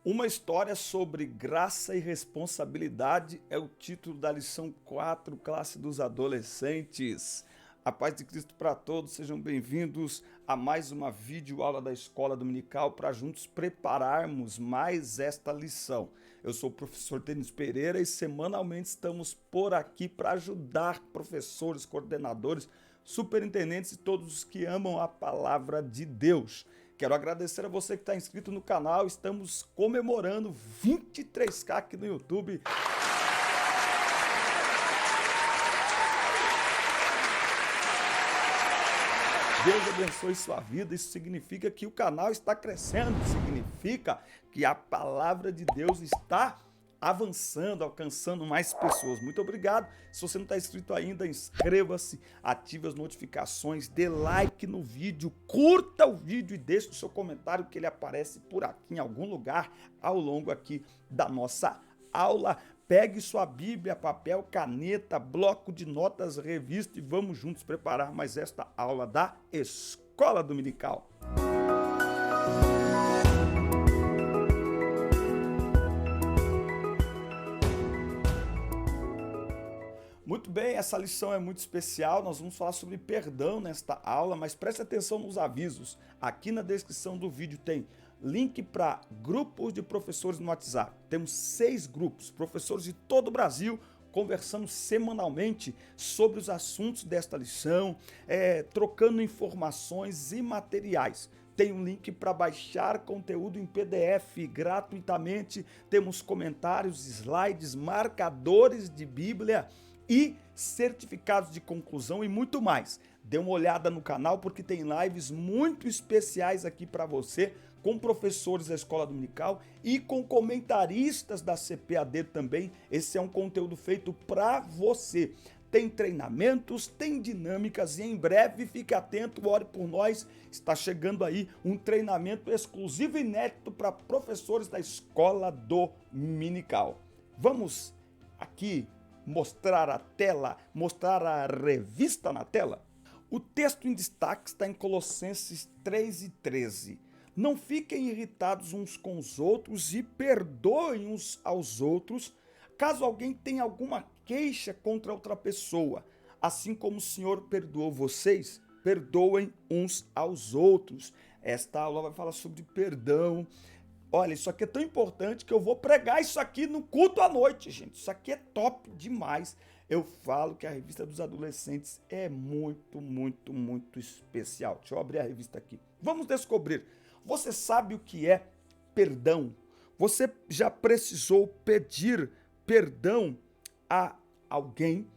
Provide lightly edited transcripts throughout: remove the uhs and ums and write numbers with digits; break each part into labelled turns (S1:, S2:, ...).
S1: Uma história sobre graça e responsabilidade é o título da lição 4, classe dos adolescentes. A paz de Cristo para todos, sejam bem-vindos a mais uma videoaula da Escola Dominical para juntos prepararmos mais esta lição. Eu sou o professor Denis Pereira e semanalmente estamos por aqui para ajudar professores, coordenadores, superintendentes e todos os que amam a palavra de Deus. Quero agradecer a você que está inscrito no canal, estamos comemorando 23k aqui no YouTube. Deus abençoe sua vida, isso significa que o canal está crescendo, significa que a palavra de Deus está avançando, alcançando mais pessoas. Muito obrigado. Se você não está inscrito ainda, inscreva-se, ative as notificações, dê like no vídeo, curta o vídeo e deixe o seu comentário que ele aparece por aqui em algum lugar ao longo aqui da nossa aula. Pegue sua Bíblia, papel, caneta, bloco de notas, revista e vamos juntos preparar mais esta aula da Escola Dominical. Muito bem, essa lição é muito especial, nós vamos falar sobre perdão nesta aula, mas preste atenção nos avisos. Aqui na descrição do vídeo tem link para grupos de professores no WhatsApp. Temos 6 grupos, professores de todo o Brasil, conversando semanalmente sobre os assuntos desta lição, trocando informações e materiais. Tem um link para baixar conteúdo em PDF gratuitamente, temos comentários, slides, marcadores de Bíblia e certificados de conclusão e muito mais. Dê uma olhada no canal porque tem lives muito especiais aqui para você, com professores da Escola Dominical e com comentaristas da CPAD também. Esse é um conteúdo feito para você. Tem treinamentos, tem dinâmicas e em breve, fique atento, ore por nós, está chegando aí um treinamento exclusivo e inédito para professores da Escola Dominical. Vamos aqui mostrar a tela, mostrar a revista na tela? O texto em destaque está em Colossenses 3:13. Não fiquem irritados uns com os outros e perdoem uns aos outros, caso alguém tenha alguma queixa contra outra pessoa. Assim como o Senhor perdoou vocês, perdoem uns aos outros. Esta aula vai falar sobre perdão. Olha, isso aqui é tão importante que eu vou pregar isso aqui no culto à noite, gente. Isso aqui é top demais. Eu falo que a revista dos adolescentes é muito, muito, muito especial. Deixa eu abrir a revista aqui. Vamos descobrir. Você sabe o que é perdão? Você já precisou pedir perdão a alguém?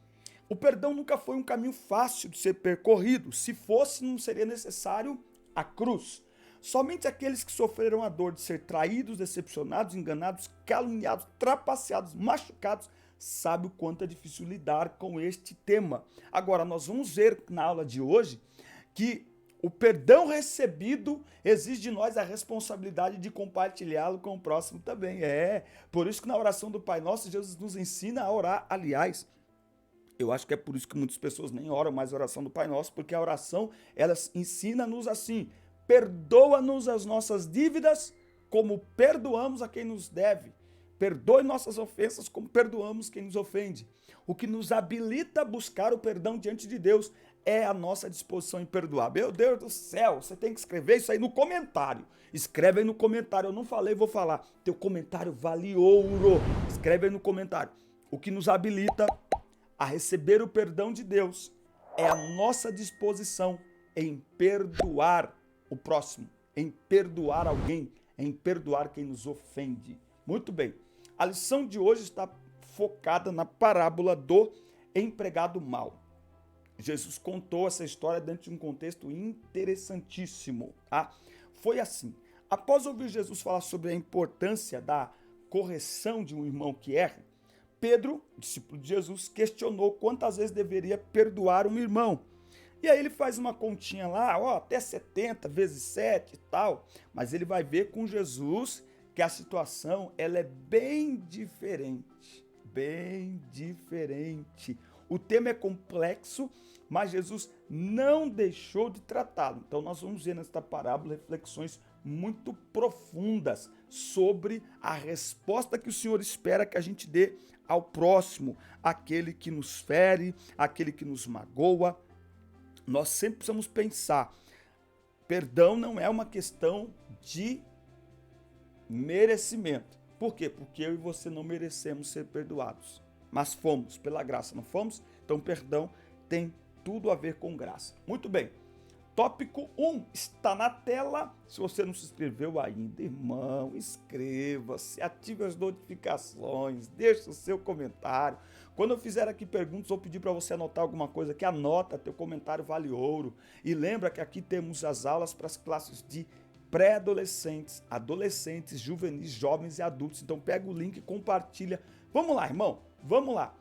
S1: O perdão nunca foi um caminho fácil de ser percorrido. Se fosse, não seria necessário a cruz. Somente aqueles que sofreram a dor de ser traídos, decepcionados, enganados, caluniados, trapaceados, machucados, sabem o quanto é difícil lidar com este tema. Agora, nós vamos ver na aula de hoje que o perdão recebido exige de nós a responsabilidade de compartilhá-lo com o próximo também. Por isso que na oração do Pai Nosso, Jesus nos ensina a orar. Aliás, eu acho que é por isso que muitas pessoas nem oram mais a oração do Pai Nosso, porque a oração, ela ensina-nos assim: perdoa-nos as nossas dívidas, como perdoamos a quem nos deve. Perdoe nossas ofensas, como perdoamos quem nos ofende. O que nos habilita a buscar o perdão diante de Deus é a nossa disposição em perdoar. Meu Deus do céu, você tem que escrever isso aí no comentário. Escreve aí no comentário, eu não falei, vou falar. Teu comentário vale ouro. Escreve aí no comentário. O que nos habilita a receber o perdão de Deus é a nossa disposição em perdoar o próximo, em perdoar alguém, em perdoar quem nos ofende. Muito bem, a lição de hoje está focada na parábola do empregado mau. Jesus contou essa história dentro de um contexto interessantíssimo, tá? Foi assim: após ouvir Jesus falar sobre a importância da correção de um irmão que erra, Pedro, discípulo de Jesus, questionou quantas vezes deveria perdoar um irmão. E aí ele faz uma continha lá, até 70 vezes 7 e tal, mas ele vai ver com Jesus que a situação ela é bem diferente, bem diferente. O tema é complexo, mas Jesus não deixou de tratá-lo. Então nós vamos ver nesta parábola reflexões muito profundas sobre a resposta que o Senhor espera que a gente dê ao próximo, aquele que nos fere, aquele que nos magoa. Nós sempre precisamos pensar, perdão não é uma questão de merecimento. Por quê? Porque eu e você não merecemos ser perdoados, mas fomos, pela graça, não fomos? Então perdão tem tudo a ver com graça. Muito bem. Tópico 1 está na tela. Se você não se inscreveu ainda, irmão, inscreva-se, ative as notificações, deixe o seu comentário. Quando eu fizer aqui perguntas ou pedir para você anotar alguma coisa aqui, anota, teu comentário vale ouro. E lembra que aqui temos as aulas para as classes de pré-adolescentes, adolescentes, juvenis, jovens e adultos. Então pega o link e compartilha. Vamos lá, irmão, vamos lá.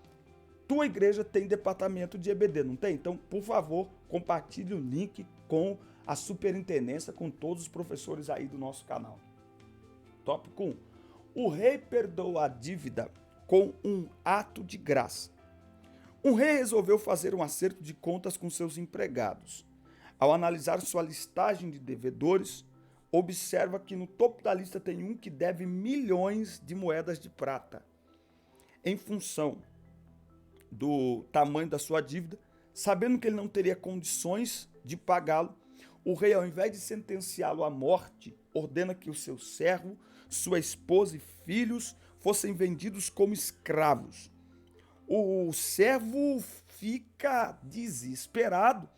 S1: Tua igreja tem departamento de EBD, não tem? Então, por favor, compartilhe o link com a superintendência, com todos os professores aí do nosso canal. Tópico 1. O rei perdoa a dívida com um ato de graça. Um rei resolveu fazer um acerto de contas com seus empregados. Ao analisar sua listagem de devedores, observa que no topo da lista tem um que deve milhões de moedas de prata. Em função do tamanho da sua dívida, sabendo que ele não teria condições de pagá-lo, o rei, ao invés de sentenciá-lo à morte, ordena que o seu servo, sua esposa e filhos fossem vendidos como escravos. O servo fica desesperado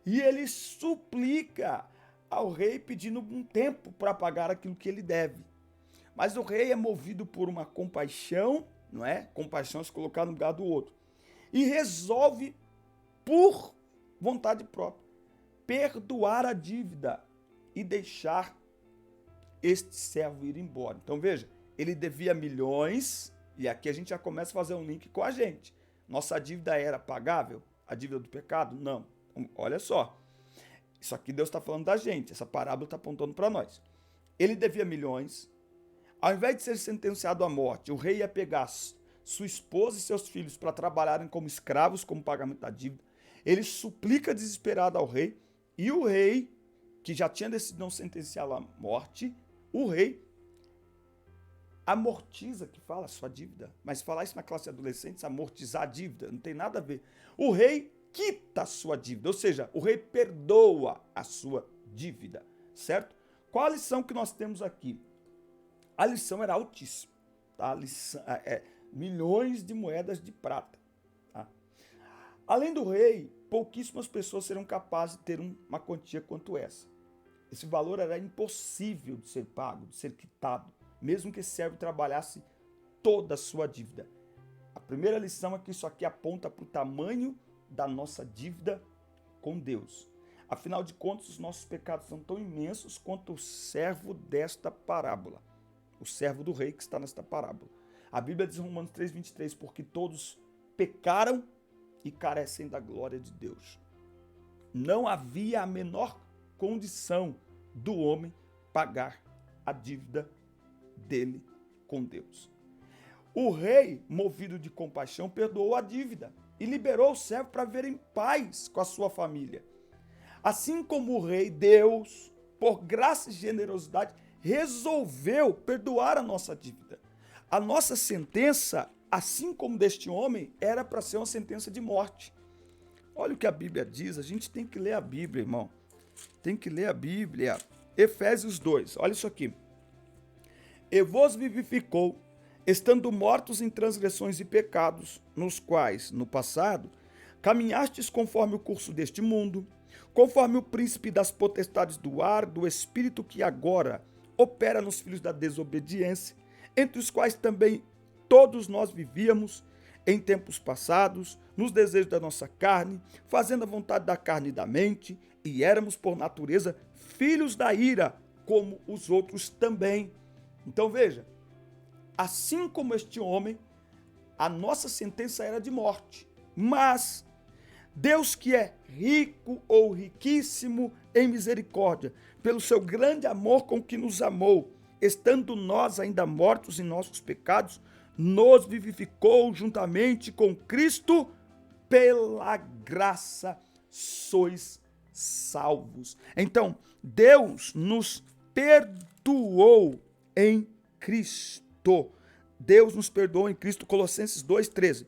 S1: e ele suplica ao rei pedindo um tempo para pagar aquilo que ele deve. Mas o rei é movido por uma compaixão, não é? Compaixão é se colocar no lugar do outro. E resolve, por vontade própria, perdoar a dívida e deixar este servo ir embora. Então veja, ele devia milhões, e aqui a gente já começa a fazer um link com a gente. Nossa dívida era pagável? A dívida do pecado? Não. Olha só, isso aqui Deus está falando da gente, essa parábola está apontando para nós. Ele devia milhões, ao invés de ser sentenciado à morte, o rei ia pegar sua esposa e seus filhos para trabalharem como escravos, como pagamento da dívida. Ele suplica desesperado ao rei, e o rei, que já tinha decidido não sentenciá-lo à morte, o rei amortiza, que fala, sua dívida. Mas falar isso na classe de adolescentes, amortizar a dívida, não tem nada a ver. O rei quita a sua dívida, ou seja, o rei perdoa a sua dívida, certo? Qual a lição que nós temos aqui? A lição era altíssima, tá? A lição milhões de moedas de prata. Tá? Além do rei, pouquíssimas pessoas serão capazes de ter uma quantia quanto essa. Esse valor era impossível de ser pago, de ser quitado, mesmo que esse servo trabalhasse toda a sua dívida. A primeira lição é que isso aqui aponta para o tamanho da nossa dívida com Deus. Afinal de contas, os nossos pecados são tão imensos quanto o servo desta parábola, o servo do rei que está nesta parábola. A Bíblia diz em Romanos 3,23, porque todos pecaram e carecem da glória de Deus. Não havia a menor condição do homem pagar a dívida dele com Deus. O rei, movido de compaixão, perdoou a dívida e liberou o servo para viver em paz com a sua família. Assim como o rei, Deus, por graça e generosidade, resolveu perdoar a nossa dívida. A nossa sentença, assim como deste homem, era para ser uma sentença de morte. Olha o que a Bíblia diz, a gente tem que ler a Bíblia, irmão. Tem que ler a Bíblia. Efésios 2, olha isso aqui. E vos vivificou, estando mortos em transgressões e pecados, nos quais, no passado, caminhastes conforme o curso deste mundo, conforme o príncipe das potestades do ar, do espírito que agora opera nos filhos da desobediência, entre os quais também todos nós vivíamos em tempos passados, nos desejos da nossa carne, fazendo a vontade da carne e da mente, e éramos por natureza filhos da ira, como os outros também. Então veja, assim como este homem, a nossa sentença era de morte, mas Deus, que é rico ou riquíssimo em misericórdia, pelo seu grande amor com que nos amou, estando nós ainda mortos em nossos pecados, nos vivificou juntamente com Cristo, pela graça sois salvos. Então, Deus nos perdoou em Cristo. Deus nos perdoou em Cristo, Colossenses 2,13.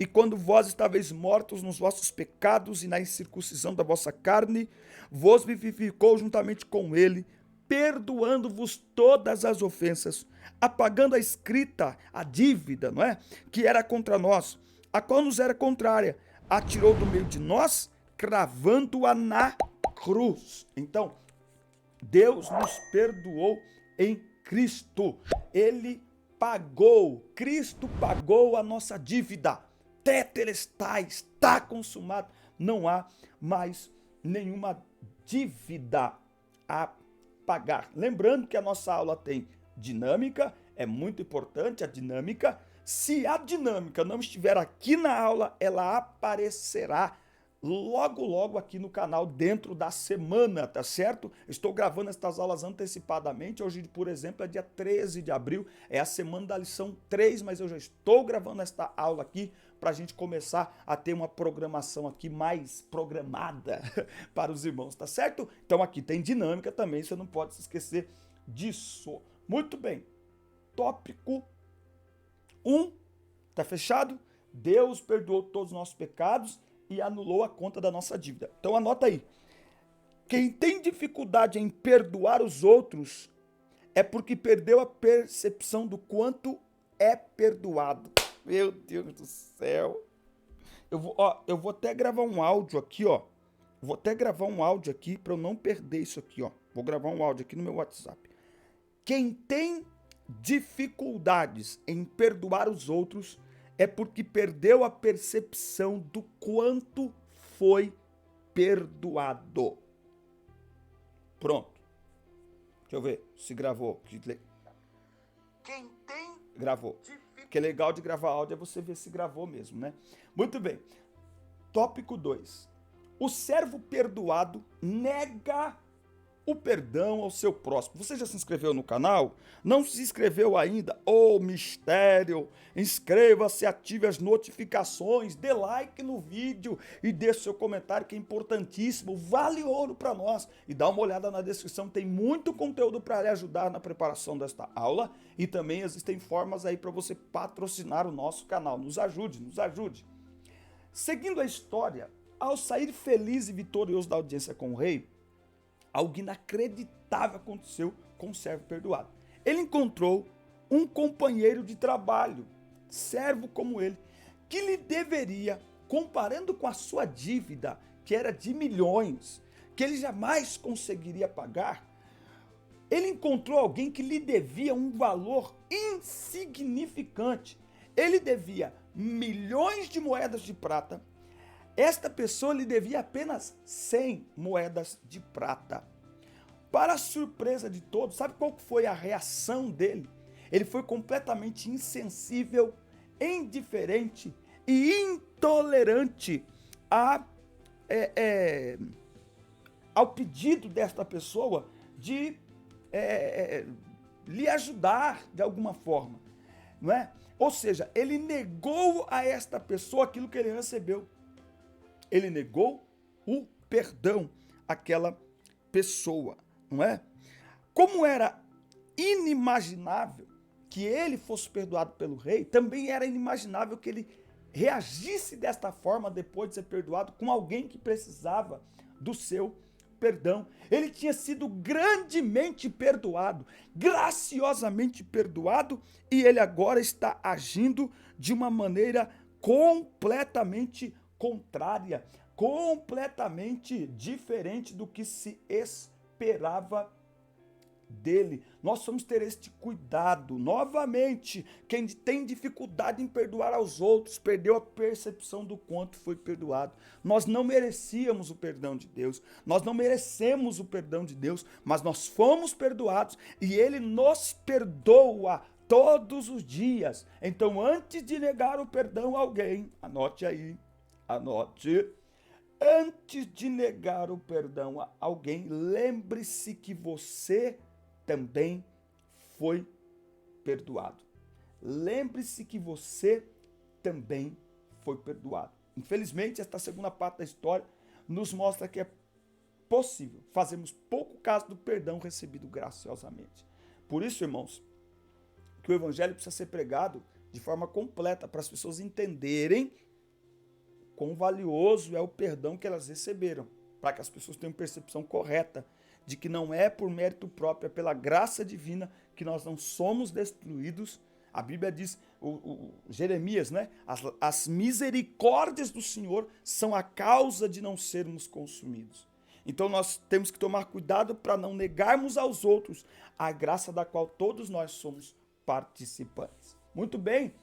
S1: E quando vós estáveis mortos nos vossos pecados e na incircuncisão da vossa carne, vos vivificou juntamente com ele, perdoando-vos todas as ofensas, apagando a escrita, a dívida, não é? Que era contra nós, a qual nos era contrária, atirou do meio de nós, cravando-a na cruz. Então, Deus nos perdoou em Cristo. Ele pagou, Cristo pagou a nossa dívida. Tetelestai, está consumado. Não há mais nenhuma dívida a pagar. Lembrando que a nossa aula tem dinâmica, é muito importante a dinâmica. Se a dinâmica não estiver aqui na aula, ela aparecerá logo aqui no canal dentro da semana, tá certo? Estou gravando estas aulas antecipadamente. Hoje, por exemplo, é dia 13 de abril, é a semana da lição 3, mas eu já estou gravando esta aula aqui para a gente começar a ter uma programação aqui mais programada para os irmãos, tá certo? Então aqui tem dinâmica também, você não pode se esquecer disso. Muito bem, tópico 1, tá fechado? Deus perdoou todos os nossos pecados e anulou a conta da nossa dívida. Então anota aí. Quem tem dificuldade em perdoar os outros é porque perdeu a percepção do quanto é perdoado. Meu Deus do céu. Eu vou até gravar um áudio aqui, ó. Vou até gravar um áudio aqui para eu não perder isso aqui, ó. Vou gravar um áudio aqui no meu WhatsApp. Quem tem dificuldades em perdoar os outros é porque perdeu a percepção do quanto foi perdoado. Pronto. Deixa eu ver se gravou. Quem tem... Gravou. O que é legal de gravar áudio é você ver se gravou mesmo, né? Muito bem. Tópico 2. O servo perdoado nega o perdão ao seu próximo. Você já se inscreveu no canal? Não se inscreveu ainda? Ô, mistério! Inscreva-se, ative as notificações, dê like no vídeo e deixe seu comentário que é importantíssimo, vale ouro para nós. E dá uma olhada na descrição, tem muito conteúdo para lhe ajudar na preparação desta aula e também existem formas aí para você patrocinar o nosso canal. Nos ajude, nos ajude. Seguindo a história, ao sair feliz e vitorioso da audiência com o rei, algo inacreditável aconteceu com o servo perdoado. Ele encontrou um companheiro de trabalho, servo como ele, que lhe deveria, comparando com a sua dívida, que era de milhões, que ele jamais conseguiria pagar, ele encontrou alguém que lhe devia um valor insignificante. Ele devia milhões de moedas de prata. Esta pessoa lhe devia apenas 100 moedas de prata. Para a surpresa de todos, sabe qual foi a reação dele? Ele foi completamente insensível, indiferente e intolerante ao pedido desta pessoa de lhe ajudar de alguma forma, não é? Ou seja, ele negou a esta pessoa aquilo que ele recebeu. Ele negou o perdão àquela pessoa, não é? Como era inimaginável que ele fosse perdoado pelo rei, também era inimaginável que ele reagisse desta forma depois de ser perdoado com alguém que precisava do seu perdão. Ele tinha sido grandemente perdoado, graciosamente perdoado, e ele agora está agindo de uma maneira completamente contrária, completamente diferente do que se esperava dele. Nós vamos ter este cuidado. Novamente, quem tem dificuldade em perdoar aos outros, perdeu a percepção do quanto foi perdoado. Nós não merecíamos o perdão de Deus, nós não merecemos o perdão de Deus, mas nós fomos perdoados e ele nos perdoa todos os dias. Então, antes de negar o perdão a alguém, anote aí, anote. Antes de negar o perdão a alguém, lembre-se que você também foi perdoado. Lembre-se que você também foi perdoado. Infelizmente, esta segunda parte da história nos mostra que é possível, fazemos pouco caso do perdão recebido graciosamente. Por isso, irmãos, que o evangelho precisa ser pregado de forma completa para as pessoas entenderem quão valioso é o perdão que elas receberam, para que as pessoas tenham percepção correta de que não é por mérito próprio, é pela graça divina que nós não somos destruídos. A Bíblia diz, Jeremias, né? As misericórdias do Senhor são a causa de não sermos consumidos. Então nós temos que tomar cuidado para não negarmos aos outros a graça da qual todos nós somos participantes. Muito bem,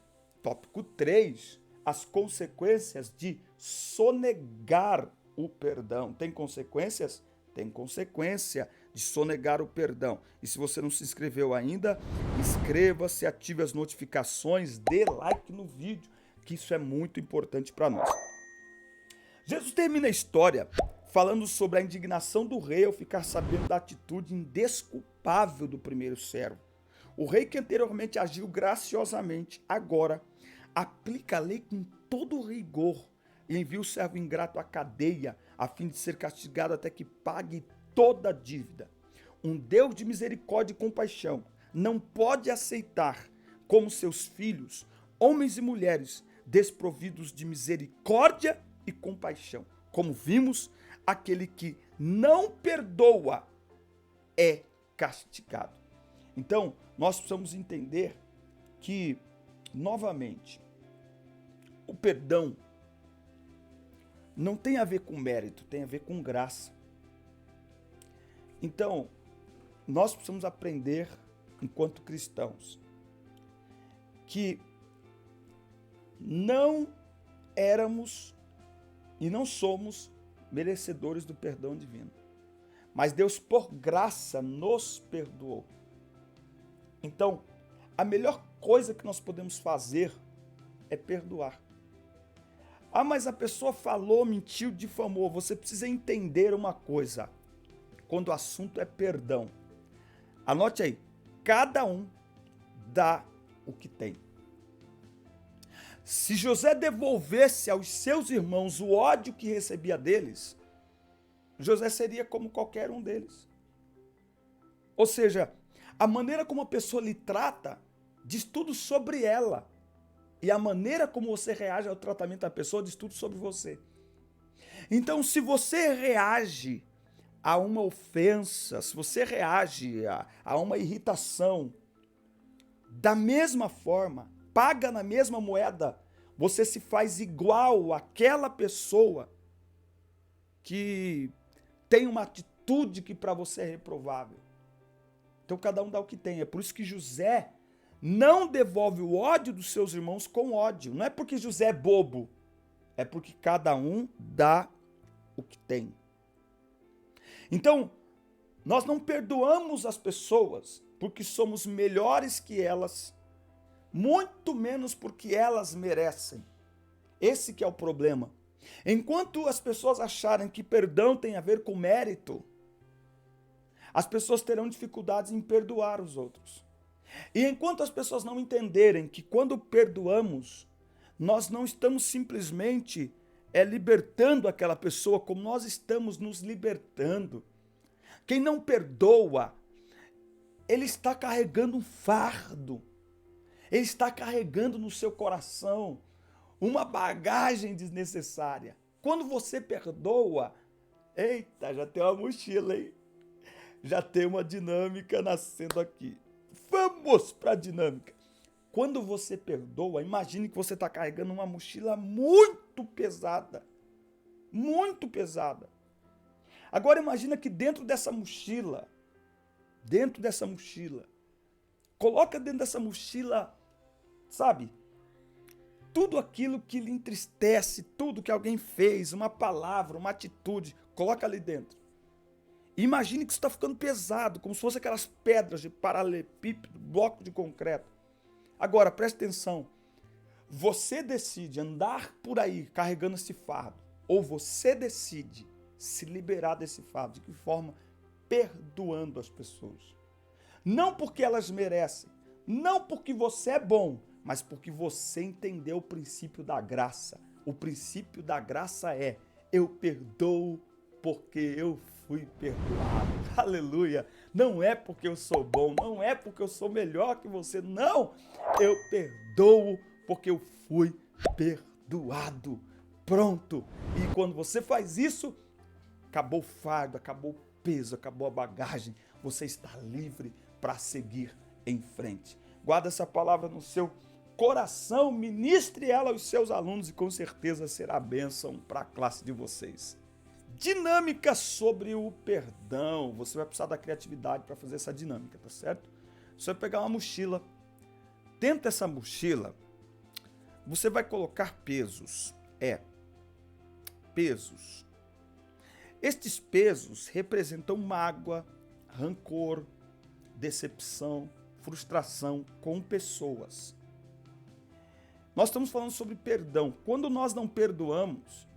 S1: tópico 3, as consequências de sonegar o perdão. Tem consequências? Tem consequência de sonegar o perdão. E se você não se inscreveu ainda, inscreva-se, ative as notificações, dê like no vídeo, que isso é muito importante para nós. Jesus termina a história falando sobre a indignação do rei ao ficar sabendo da atitude indesculpável do primeiro servo. O rei que anteriormente agiu graciosamente, agora aplica a lei com todo o rigor e envia o servo ingrato à cadeia, a fim de ser castigado até que pague toda a dívida. Um Deus de misericórdia e compaixão não pode aceitar como seus filhos, homens e mulheres, desprovidos de misericórdia e compaixão. Como vimos, aquele que não perdoa é castigado. Então, nós precisamos entender que, novamente, o perdão não tem a ver com mérito, tem a ver com graça. Então, nós precisamos aprender, enquanto cristãos, que não éramos e não somos merecedores do perdão divino. Mas Deus, por graça, nos perdoou. Então, a melhor coisa que nós podemos fazer é perdoar. Ah, mas a pessoa falou, mentiu, difamou. Você precisa entender uma coisa. Quando o assunto é perdão, anote aí, cada um dá o que tem. Se José devolvesse aos seus irmãos o ódio que recebia deles, José seria como qualquer um deles. Ou seja, a maneira como a pessoa lhe trata diz tudo sobre ela. E a maneira como você reage ao tratamento da pessoa diz tudo sobre você. Então, se você reage a uma ofensa, se você reage a uma irritação, da mesma forma, paga na mesma moeda, você se faz igual àquela pessoa que tem uma atitude que para você é reprovável. Então cada um dá o que tem. É por isso que José não devolve o ódio dos seus irmãos com ódio. Não é porque José é bobo, é porque cada um dá o que tem. Então, nós não perdoamos as pessoas porque somos melhores que elas, muito menos porque elas merecem. Esse que é o problema. Enquanto as pessoas acharem que perdão tem a ver com mérito, as pessoas terão dificuldades em perdoar os outros. E enquanto as pessoas não entenderem que quando perdoamos, nós não estamos simplesmente libertando aquela pessoa, como nós estamos nos libertando. Quem não perdoa, ele está carregando um fardo. Ele está carregando no seu coração uma bagagem desnecessária. Quando você perdoa, eita, já tem uma mochila, hein? Já tem uma dinâmica nascendo aqui. Vamos para a dinâmica. Quando você perdoa, imagine que você está carregando uma mochila muito pesada. Muito pesada. Agora imagina que dentro dessa mochila, coloca dentro dessa mochila, sabe? Tudo aquilo que lhe entristece, tudo que alguém fez, uma palavra, uma atitude, coloca ali dentro. Imagine que isso está ficando pesado, como se fosse aquelas pedras de paralelepípedo, bloco de concreto. Agora, preste atenção. Você decide andar por aí carregando esse fardo, ou você decide se liberar desse fardo. De que forma? Perdoando as pessoas. Não porque elas merecem, não porque você é bom, mas porque você entendeu o princípio da graça. O princípio da graça é: eu perdoo porque eu fui perdoado. Aleluia! Não é porque eu sou bom, não é porque eu sou melhor que você, não! Eu perdoo porque eu fui perdoado. Pronto! E quando você faz isso, acabou o fardo, acabou o peso, acabou a bagagem. Você está livre para seguir em frente. Guarda essa palavra no seu coração, ministre ela aos seus alunos e com certeza será bênção para a classe de vocês. Dinâmica sobre o perdão. Você vai precisar da criatividade para fazer essa dinâmica, tá certo? Você vai pegar uma mochila. Dentro dessa mochila, você vai colocar pesos. Pesos. Estes pesos representam mágoa, rancor, decepção, frustração com pessoas. Nós estamos falando sobre perdão. Quando nós não perdoamos,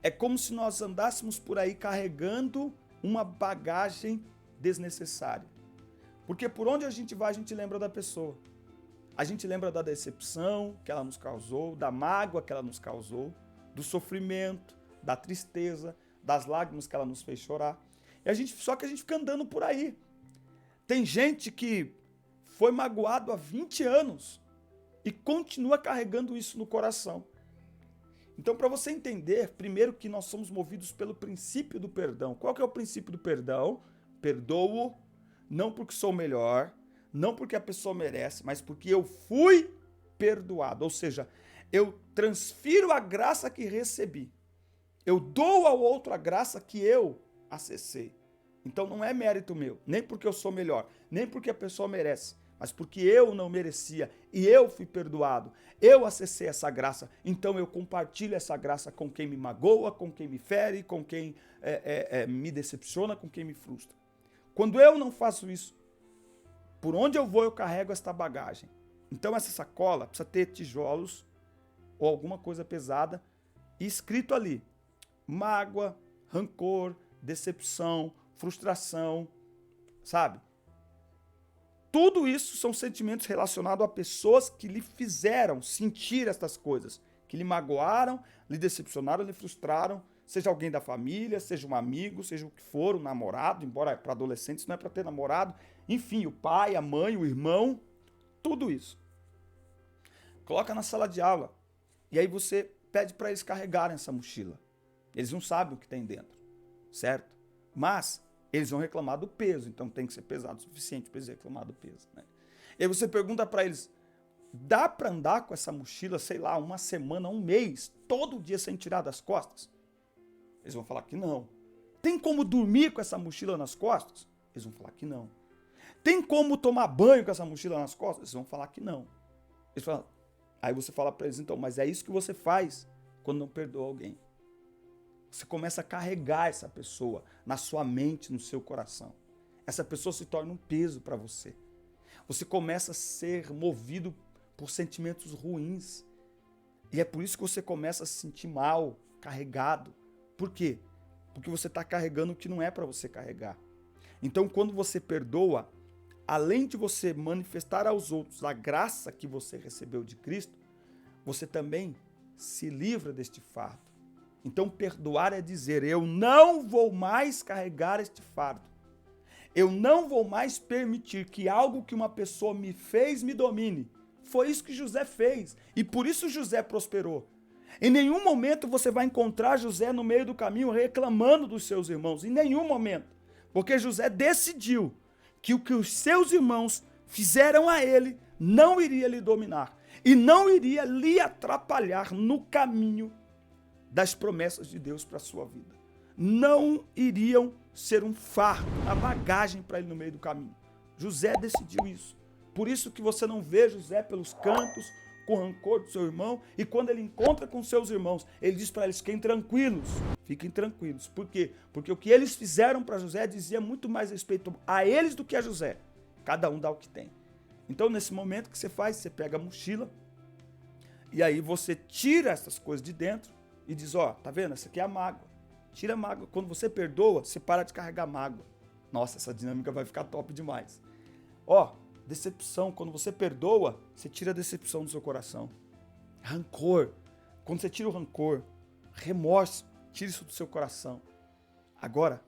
S1: é como se nós andássemos por aí carregando uma bagagem desnecessária. Porque por onde a gente vai, a gente lembra da pessoa. A gente lembra da decepção que ela nos causou, da mágoa que ela nos causou, do sofrimento, da tristeza, das lágrimas que ela nos fez chorar. Só que a gente fica andando por aí. Tem gente que foi magoado há 20 anos e continua carregando isso no coração. Então, para você entender, primeiro que nós somos movidos pelo princípio do perdão. Qual que é o princípio do perdão? Perdoo, não porque sou melhor, não porque a pessoa merece, mas porque eu fui perdoado. Ou seja, eu transfiro a graça que recebi. Eu dou ao outro a graça que eu acessei. Então não é mérito meu, nem porque eu sou melhor, nem porque a pessoa merece, mas porque eu não merecia e eu fui perdoado. Eu acessei essa graça, então eu compartilho essa graça com quem me magoa, com quem me fere, com quem me decepciona, com quem me frustra. Quando eu não faço isso, por onde eu vou eu carrego esta bagagem. Então essa sacola precisa ter tijolos ou alguma coisa pesada e escrito ali: mágoa, rancor, decepção, frustração, sabe? Tudo isso são sentimentos relacionados a pessoas que lhe fizeram sentir estas coisas, que lhe magoaram, lhe decepcionaram, lhe frustraram, seja alguém da família, seja um amigo, seja o que for, um namorado, embora para adolescentes não é para ter namorado, enfim, o pai, a mãe, o irmão, tudo isso. Coloca na sala de aula e aí você pede para eles carregarem essa mochila. Eles não sabem o que tem dentro, certo? Mas eles vão reclamar do peso, então tem que ser pesado o suficiente para eles reclamar do peso, né? E aí você pergunta para eles: dá para andar com essa mochila, sei lá, uma semana, um mês, todo dia sem tirar das costas? Eles vão falar que não. Tem como dormir com essa mochila nas costas? Eles vão falar que não. Tem como tomar banho com essa mochila nas costas? Eles vão falar que não. Eles falam, aí você fala para eles, então, mas é isso que você faz quando não perdoa alguém. Você começa a carregar essa pessoa na sua mente, no seu coração. Essa pessoa se torna um peso para você. Você começa a ser movido por sentimentos ruins. E é por isso que você começa a se sentir mal, carregado. Por quê? Porque você está carregando o que não é para você carregar. Então, quando você perdoa, além de você manifestar aos outros a graça que você recebeu de Cristo, você também se livra deste fardo. Então, perdoar é dizer: eu não vou mais carregar este fardo. Eu não vou mais permitir que algo que uma pessoa me fez me domine. Foi isso que José fez. E por isso José prosperou. Em nenhum momento você vai encontrar José no meio do caminho reclamando dos seus irmãos. Em nenhum momento. Porque José decidiu que o que os seus irmãos fizeram a ele não iria lhe dominar. E não iria lhe atrapalhar no caminho das promessas de Deus para a sua vida. Não iriam ser um fardo, uma bagagem para ele no meio do caminho. José decidiu isso. Por isso que você não vê José pelos cantos, com rancor do seu irmão, e quando ele encontra com seus irmãos, ele diz para eles: fiquem tranquilos. Fiquem tranquilos. Por quê? Porque o que eles fizeram para José dizia muito mais respeito a eles do que a José. Cada um dá o que tem. Então, nesse momento, o que você faz? Você pega a mochila, e aí você tira essas coisas de dentro, e diz: ó, tá vendo? Essa aqui é a mágoa. Tira a mágoa. Quando você perdoa, você para de carregar mágoa. Nossa, essa dinâmica vai ficar top demais. Ó, decepção. Quando você perdoa, você tira a decepção do seu coração. Rancor. Quando você tira o rancor, remorso, tira isso do seu coração. agora.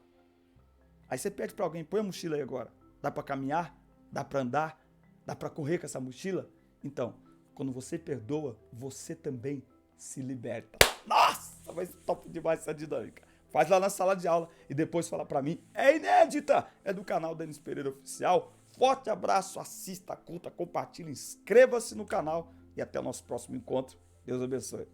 S1: Aí você pede para alguém, põe a mochila aí agora. Dá para caminhar? Dá para andar? Dá para correr com essa mochila? Então, quando você perdoa, você também se liberta. Nossa, vai ser top demais essa dinâmica. Faz lá na sala de aula e depois fala para mim. É inédita! É do canal Denis Pereira Oficial. Forte abraço, assista, curta, compartilhe, inscreva-se no canal e até o nosso próximo encontro. Deus abençoe.